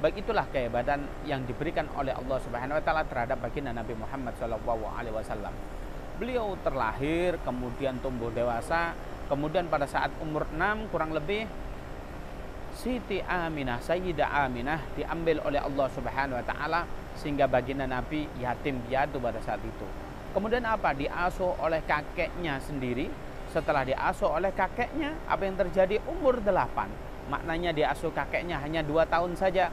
Begitulah kehebatan yang diberikan oleh Allah Subhanahu wa taala terhadap baginda Nabi Muhammad SAW. Beliau terlahir, kemudian tumbuh dewasa, kemudian pada saat umur 6 kurang lebih Siti Aminah, Sayyidah Aminah diambil oleh Allah Subhanahu wa taala sehingga baginda Nabi yatim piatu pada saat itu. Kemudian apa? Diasuh oleh kakeknya sendiri. Setelah diasuh oleh kakeknya, apa yang terjadi? Umur 8. Maknanya diasuh kakeknya hanya 2 tahun saja.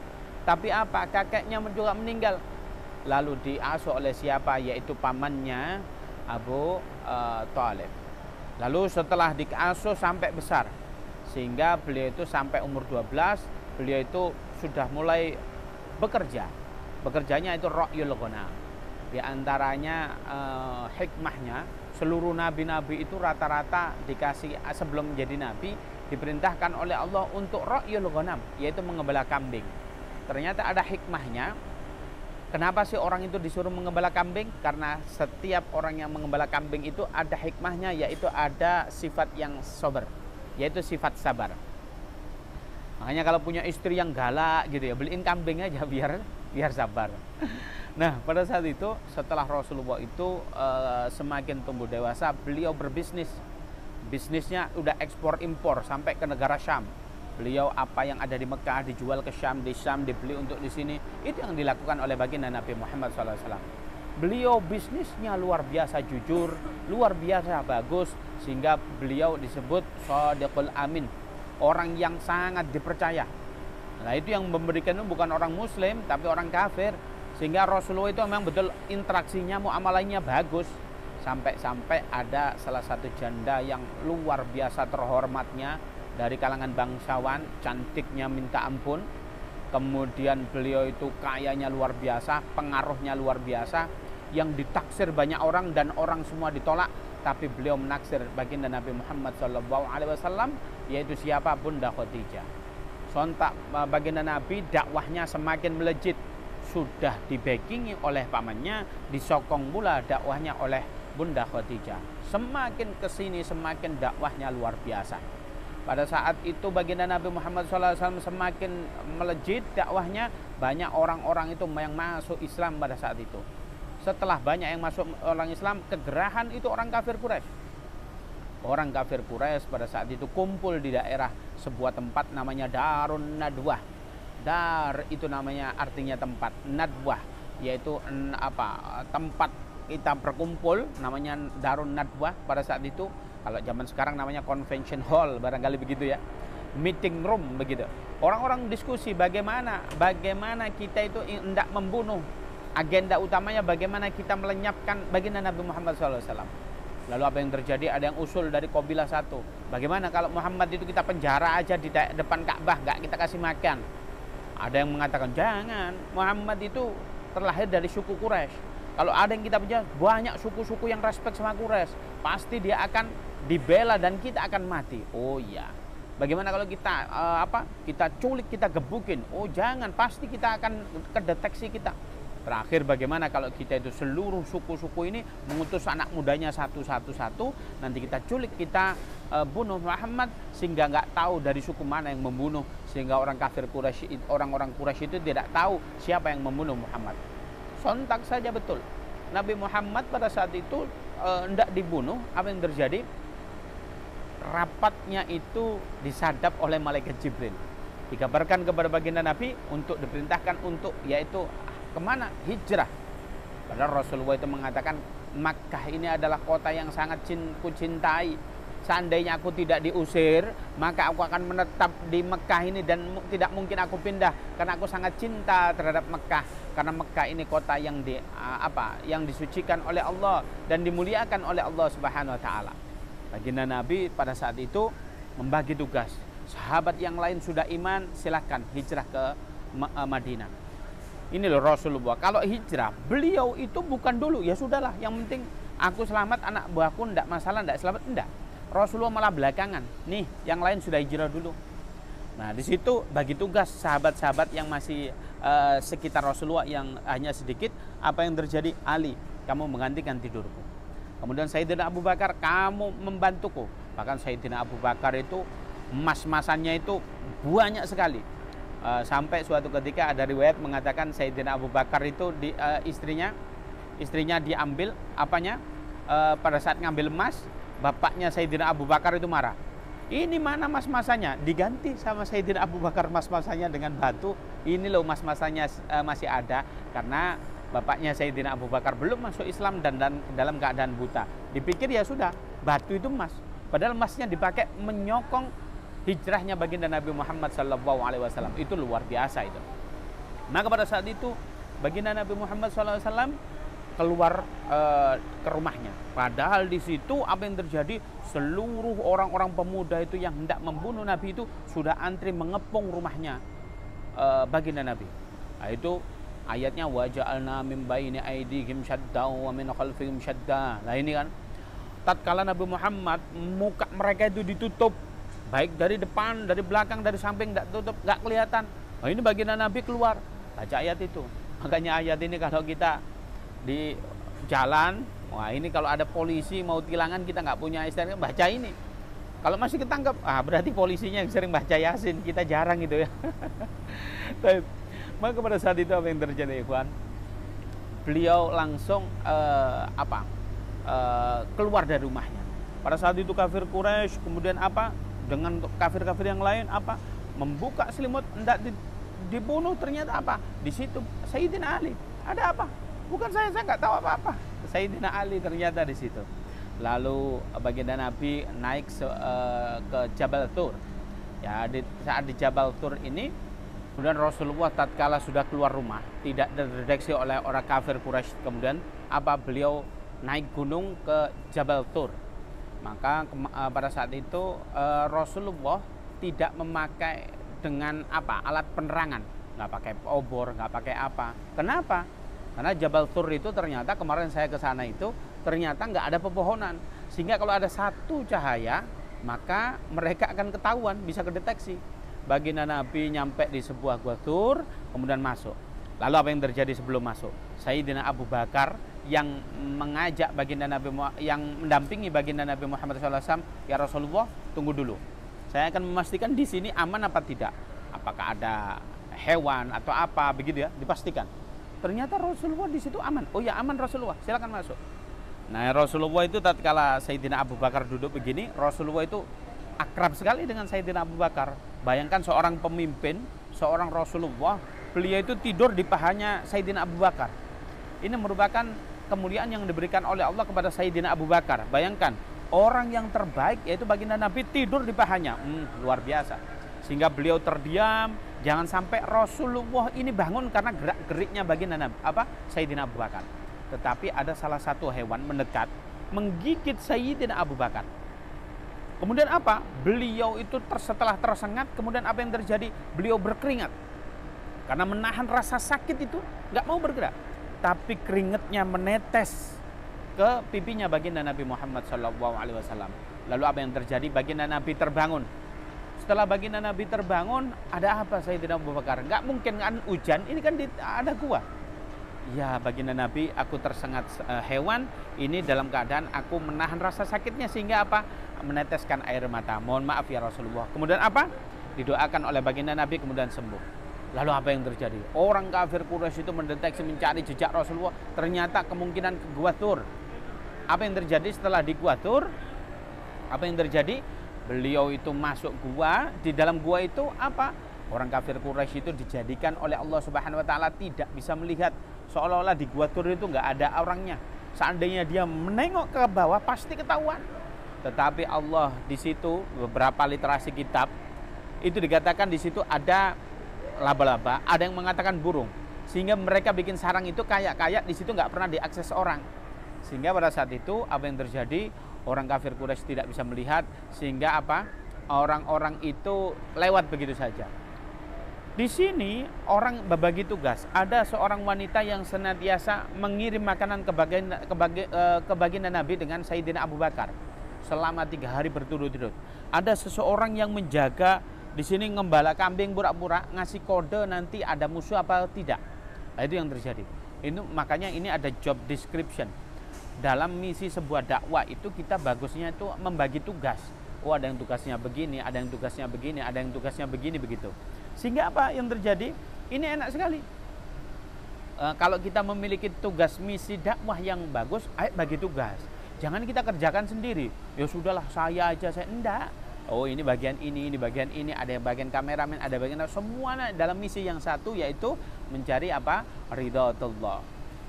Tapi apa? Kakeknya juga meninggal. Lalu diasuh oleh siapa? Yaitu pamannya Abu Thalib. Lalu setelah diasuh sampai besar, sehingga beliau itu sampai umur 12, beliau itu sudah mulai bekerja. Bekerjanya itu ra'yul ghanam. Di antaranya hikmahnya, seluruh nabi-nabi itu rata-rata dikasih sebelum menjadi nabi diperintahkan oleh Allah untuk ra'yul ghanam, yaitu mengembala kambing. Ternyata ada hikmahnya. Kenapa sih orang itu disuruh mengembala kambing? Karena setiap orang yang mengembala kambing itu ada hikmahnya, yaitu ada sifat yang sabar, yaitu sifat sabar. Makanya kalau punya istri yang galak gitu ya, beliin kambing aja biar sabar. Nah, pada saat itu setelah Rasulullah itu semakin tumbuh dewasa, beliau berbisnis. Bisnisnya udah ekspor impor sampai ke negara Syam. Beliau apa yang ada di Mekah dijual ke Syam, di Syam dibeli untuk di sini. Itu yang dilakukan oleh baginda Nabi Muhammad SAW. Beliau bisnisnya luar biasa jujur, luar biasa bagus, sehingga beliau disebut Shadiqul Amin, orang yang sangat dipercaya. Nah, itu yang memberikan itu bukan orang muslim tapi orang kafir, sehingga Rasulullah itu memang betul interaksinya, muamalahnya bagus. Sampai-sampai ada salah satu janda yang luar biasa terhormatnya dari kalangan bangsawan, cantiknya minta ampun. Kemudian beliau itu kayanya luar biasa, pengaruhnya luar biasa, yang ditaksir banyak orang dan orang semua ditolak, tapi beliau menaksir baginda Nabi Muhammad SAW, yaitu siapa? Bunda Khadijah. Sontak baginda Nabi dakwahnya semakin melejit, sudah dibackingi oleh pamannya, disokong pula dakwahnya oleh Bunda Khadijah. Semakin kesini semakin dakwahnya luar biasa. Pada saat itu baginda Nabi Muhammad SAW semakin melejit dakwahnya, banyak orang-orang itu yang masuk Islam pada saat itu. Setelah banyak yang masuk orang Islam, kegerahan itu orang kafir Quraisy. Orang kafir Quraisy pada saat itu kumpul di daerah sebuah tempat namanya Darun Nadwah. Dar itu namanya artinya tempat, Nadwah yaitu tempat kita berkumpul, namanya Darun Nadwah pada saat itu. Kalau zaman sekarang namanya convention hall, barangkali begitu ya, meeting room begitu. Orang-orang diskusi bagaimana kita itu hendak membunuh. Agenda utamanya bagaimana kita melenyapkan baginda Nabi Muhammad SAW. Lalu apa yang terjadi? Ada yang usul dari kabilah satu. Bagaimana kalau Muhammad itu kita penjara aja di depan Ka'bah, nggak kita kasih makan? Ada yang mengatakan jangan, Muhammad itu terlahir dari suku Quraisy. Kalau ada yang kita penjara, banyak suku-suku yang respect sama Quraisy, pasti dia akan dibela dan kita akan mati. Oh iya. Bagaimana kalau kita kita culik, kita gebukin? Oh jangan, pasti kita akan kedeteksi kita. Terakhir bagaimana kalau kita itu seluruh suku-suku ini mengutus anak mudanya satu-satu, nanti kita culik, kita bunuh Muhammad sehingga nggak tahu dari suku mana yang membunuh, sehingga orang kafir Quraisy, orang-orang Quraisy itu tidak tahu siapa yang membunuh Muhammad. Sontak saja betul. Nabi Muhammad pada saat itu hendak dibunuh. Apa yang terjadi? Rapatnya itu disadap oleh malaikat Jibril. Dikabarkan kepada baginda Nabi untuk diperintahkan untuk yaitu kemana? Hijrah. Padahal Rasulullah itu mengatakan Makkah ini adalah kota yang sangat ku cintai. Seandainya aku tidak diusir, maka aku akan menetap di Mekah ini dan tidak mungkin aku pindah, karena aku sangat cinta terhadap Mekah. Karena Mekah ini kota yang yang disucikan oleh Allah dan dimuliakan oleh Allah Subhanahu wa taala. Baginda Nabi pada saat itu membagi tugas. Sahabat yang lain sudah iman, silahkan hijrah ke Madinah. Ini loh Rasulullah. Kalau hijrah, beliau itu bukan dulu, ya sudahlah, yang penting aku selamat, anak buahku enggak masalah, enggak selamat, enggak. Rasulullah malah belakangan. Nih, yang lain sudah hijrah dulu. Nah, di situ bagi tugas sahabat-sahabat yang masih sekitar Rasulullah yang hanya sedikit. Apa yang terjadi? Ali, kamu menggantikan tidurku. Kemudian Sayyidina Abu Bakar, kamu membantuku. Bahkan Sayyidina Abu Bakar itu mas-masannya itu banyak sekali. Sampai suatu ketika ada riwayat mengatakan Sayyidina Abu Bakar itu istrinya diambil apanya, pada saat ngambil emas, bapaknya Sayyidina Abu Bakar itu marah. Ini mana mas-masanya? Diganti sama Sayyidina Abu Bakar mas-masanya dengan batu. Ini loh mas-masanya masih ada, karena bapaknya Sayyidina Abu Bakar belum masuk Islam dan dalam keadaan buta. Dipikir ya sudah, batu itu emas. Padahal emasnya dipakai menyokong hijrahnya baginda Nabi Muhammad SAW. Itu luar biasa itu. Maka pada saat itu baginda Nabi Muhammad SAW keluar ke rumahnya. Padahal di situ apa yang terjadi? Seluruh orang-orang pemuda itu yang hendak membunuh Nabi itu sudah antri mengepung rumahnya baginda Nabi. Nah, itu ayatnya waja'alna min baini aydihim syadda wa min khalfihim syadda. Nah ini kan tatkala Nabi Muhammad muka mereka itu ditutup, baik dari depan, dari belakang, dari samping, tidak tutup, nggak kelihatan. Nah ini baginda Nabi keluar, baca ayat itu. Makanya ayat ini kalau kita di jalan, wah ini kalau ada polisi mau tilangan kita nggak punya istilah, baca ini. Kalau masih ketangkep, berarti polisinya yang sering baca Yasin, kita jarang gitu ya. Maka pada saat itu apa yang terjadi, ikhwan? Beliau langsung keluar dari rumahnya. Pada saat itu kafir Quraisy kemudian dengan kafir-kafir yang lain membuka selimut hendak dibunuh. Ternyata di situ Sayyidina Ali. Ada apa? Bukan saya nggak tahu apa-apa. Sayyidina Ali ternyata di situ. Lalu baginda Nabi naik ke Jabal Tur. Ya, saat di Jabal Tur ini kemudian Rasulullah tatkala sudah keluar rumah, tidak terdeteksi oleh orang kafir Quraisy. Kemudian beliau naik gunung ke Jabal Tur. Maka pada saat itu Rasulullah tidak memakai dengan alat penerangan, nggak pakai obor, nggak pakai apa. Kenapa? Karena Jabal Tur itu ternyata kemarin saya ke sana itu ternyata nggak ada pepohonan, sehingga kalau ada satu cahaya maka mereka akan ketahuan, bisa kedeteksi. Baginda Nabi nyampe di sebuah gua Tur, kemudian masuk. Lalu apa yang terjadi sebelum masuk? Sayyidina Abu Bakar yang mengajak baginda Nabi, yang mendampingi baginda Nabi Muhammad SAW, ya Rasulullah, tunggu dulu. Saya akan memastikan di sini aman apa tidak. Apakah ada hewan atau apa begitu ya, dipastikan. Ternyata Rasulullah di situ aman. Oh ya aman Rasulullah, silakan masuk. Nah Rasulullah itu tatkala Sayyidina Abu Bakar duduk begini, Rasulullah itu akrab sekali dengan Sayyidina Abu Bakar. Bayangkan seorang pemimpin, seorang Rasulullah, beliau itu tidur di pahanya Sayyidina Abu Bakar. Ini merupakan kemuliaan yang diberikan oleh Allah kepada Sayyidina Abu Bakar. Bayangkan, orang yang terbaik yaitu baginda Nabi tidur di pahanya. Luar biasa. Sehingga beliau terdiam, jangan sampai Rasulullah ini bangun karena gerak-geriknya baginda Nabi, Sayyidina Abu Bakar. Tetapi ada salah satu hewan mendekat, menggigit Sayyidina Abu Bakar. Kemudian beliau itu setelah tersengat, kemudian apa yang terjadi? Beliau berkeringat. Karena menahan rasa sakit itu, nggak mau bergerak. Tapi keringatnya menetes ke pipinya baginda Nabi Muhammad SAW. Lalu apa yang terjadi? Baginda Nabi terbangun. Setelah baginda Nabi terbangun, ada apa Sayyidina Abu Bakar? Nggak mungkin kan hujan, ini kan ada gua. Ya baginda Nabi, aku tersengat hewan ini dalam keadaan aku menahan rasa sakitnya sehingga meneteskan air mata. Mohon maaf ya Rasulullah. Kemudian didoakan oleh baginda Nabi kemudian sembuh. Lalu apa yang terjadi? Orang kafir Quraisy itu mendeteksi, mencari jejak Rasulullah. Ternyata kemungkinan ke Gua Tur. Apa yang terjadi setelah di Gua Tur? Apa yang terjadi? Beliau itu masuk gua. Di dalam gua itu orang kafir Quraisy itu dijadikan oleh Allah Subhanahu Wa Taala tidak bisa melihat, seolah-olah di Gua Tur itu nggak ada orangnya. Seandainya dia menengok ke bawah pasti ketahuan. Tetapi Allah di situ, beberapa literasi kitab itu dikatakan di situ ada laba-laba, ada yang mengatakan burung, sehingga mereka bikin sarang itu kayak di situ nggak pernah diakses orang. Sehingga pada saat itu apa yang terjadi? Orang kafir Quraisy tidak bisa melihat, sehingga orang-orang itu lewat begitu saja. Di sini orang berbagi tugas. Ada seorang wanita yang senantiasa mengirim makanan ke baginda Nabi dengan Sayyidina Abu Bakar selama 3 hari berturut-turut. Ada seseorang yang menjaga di sini, ngembala kambing pura-pura ngasih kode nanti ada musuh apa tidak. Nah, itu yang terjadi. Makanya ini ada job description. Dalam misi sebuah dakwah itu kita bagusnya itu membagi tugas. Oh ada yang tugasnya begini, ada yang tugasnya begini, ada yang tugasnya begini begitu. Sehingga apa yang terjadi? Ini enak sekali. Kalau kita memiliki tugas misi dakwah yang bagus, ayo bagi tugas. Jangan kita kerjakan sendiri. Ya sudahlah, saya aja, saya enggak. Oh, ini bagian ini bagian ini, ada bagian kameramen, ada bagian semua dalam misi yang satu, yaitu mencari apa? Ridhatullah.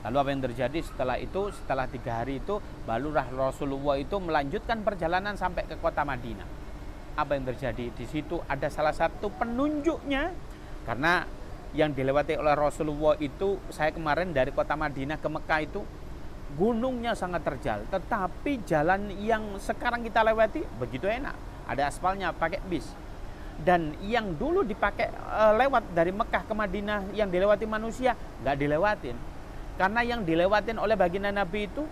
Lalu apa yang terjadi setelah itu? Setelah 3 hari itu, barulah Rasulullah itu melanjutkan perjalanan sampai ke kota Madinah. Apa yang terjadi? Di situ ada salah satu penunjuknya, karena yang dilewati oleh Rasulullah itu, saya kemarin dari kota Madinah ke Mekah itu gunungnya sangat terjal, tetapi jalan yang sekarang kita lewati begitu enak, ada aspalnya, pakai bis. Dan yang dulu dipakai lewat dari Mekah ke Madinah yang dilewati manusia nggak dilewatin, karena yang dilewatin oleh baginda Nabi itu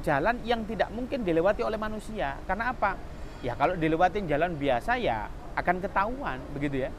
jalan yang tidak mungkin dilewati oleh manusia. Karena apa? Ya kalau dilewatin jalan biasa ya akan ketahuan, begitu ya.